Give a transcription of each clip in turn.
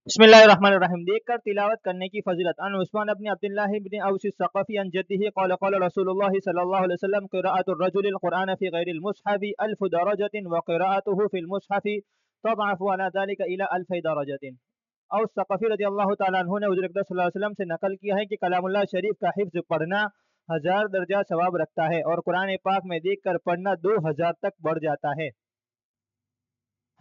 बिस्मिल्लाहिर्रहमानिर्रहीम। देखकर तिलावत करने की फजीलत। अन उस्मान इब्न अब्दुल्लाह इब्न औस अस्सक़फ़ी अन जद्दिही क़ाल क़ाल रसूलुल्लाह सल्लल्लाहु अलैहि वसल्लम क़िराअतुर रजुलिल क़ुरआन फ़ी ग़ैरिल मुस्हफ़ि अल्फ़ु दरजतिन व क़िराअतुहु फ़िल मुस्हफ़ि तज़अफ़ु अला ज़ालिका इला अल्फ़ि दरजतिन। औस सक़फ़ी रज़ियल्लाहु तआला अन्हु ने हुज़ूर अक़दस सल्लल्लाहु अलैहि वसल्लम से नकल किया है कि कलामुल्लाह शरीफ का हिफ्ज़ पढ़ना 1000 दर्जा सवाब रखता है और कुरान पाक में देख कर पढ़ना 2000 तक बढ़ जाता है।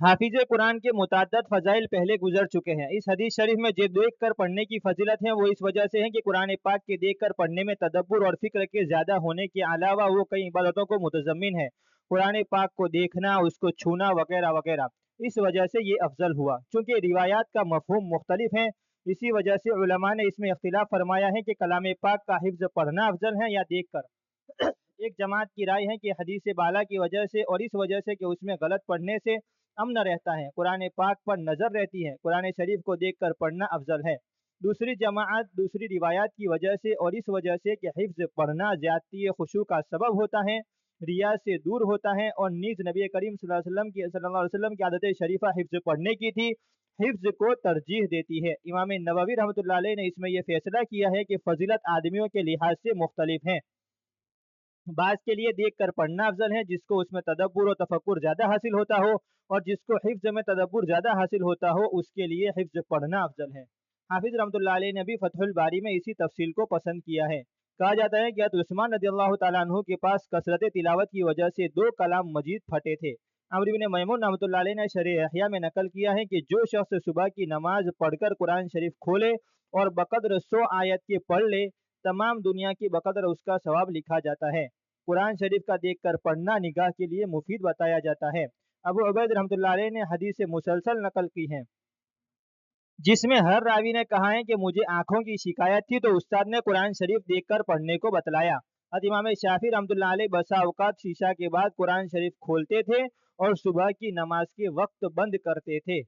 हाफिज कुरान के मुतअद्दिद फ़ज़ाइल पहले गुजर चुके हैं। इस हदीस शरीफ में जो देख कर पढ़ने की फजीलत है वो इस वजह से है कि कुरान पाक के देख कर पढ़ने में तदब्बुर और फिक्र के ज़्यादा होने के अलावा वो कई इबादतों को मुतज़म्मिन है। कुरान पाक को देखना, उसको छूना वगैरह वगैरह, इस वजह से ये अफजल हुआ। चूँकि रिवायात का मफ़हूम मुख्तलिफ है, इसी वजह से उलमा ने इसमें इख्तिलाफ फरमाया है कि कलाम पाक का हिफ्ज़ पढ़ना अफजल है या देख कर। एक जमात की राय है कि हदीस बाला की वजह से और इस वजह से कि उसमें गलत पढ़ने से अमन रहता है, कुरान पाक पर नज़र रहती है, कुरान शरीफ को देख कर पढ़ना अफजल है। दूसरी जमात दूसरी रिवायात की वजह से और इस वजह से कि हिफ्ज़ पढ़ना ज़्यादती खुशू का सबब होता है, रिया से दूर होता है और नीज़ नबी करीम सल्लल्लाहु अलैहि वसल्लम की आदत शरीफा हिफ्ज़ पढ़ने की थी, हिफ्ज़ को तरजीह देती है। इमाम नववी रहमतुल्लाह अलैह ने इसमें यह फैसला किया है कि फजीलत आदमियों के लिहाज से मुख्तलिफ है। बाज़ के लिए देख कर पढ़ना अफजल है जिसको उसमें तदब्बुर और तफक्कुर ज़्यादा हासिल होता हो, और जिसको हिफ्ज़ में तदब्बुर ज़्यादा हासिल होता हो उसके लिए हिफ्ज़ पढ़ना अफजल है। हाफिज़ रहमतुल्लाह अलैह ने भी फतहुल बारी में इसी तफसील को पसंद किया है। कहा जाता है कि हज़रत उस्मान रज़ियल्लाहु ताला अन्हु के पास कसरत तिलावत की वजह से 2 कलाम मजीद फटे थे। अम्र इब्न मैमून रहमतुल्लाह अलैह ने शरह इहया में नकल किया है कि जो शख्स सुबह की नमाज पढ़कर कुरान शरीफ खोले और बकदर 100 आयत के पढ़ ले, तमाम दुनिया की बकदर उसका सवाब लिखा जाता है। कुरान शरीफ का देख कर पढ़ना निगाह के लिए मुफीद बताया जाता है। अबू उबैद रहमतुल्लाह अलैह ने हदीस मुसलसल नकल की है, जिसमें हर रावी ने कहा है कि मुझे आंखों की शिकायत थी तो उस्ताद ने कुरान शरीफ देखकर पढ़ने को बतलाया। इमाम शाफी रहमतुल्लाह अलैह बसा औकात शीशा के बाद कुरान शरीफ खोलते थे और सुबह की नमाज के वक्त बंद करते थे।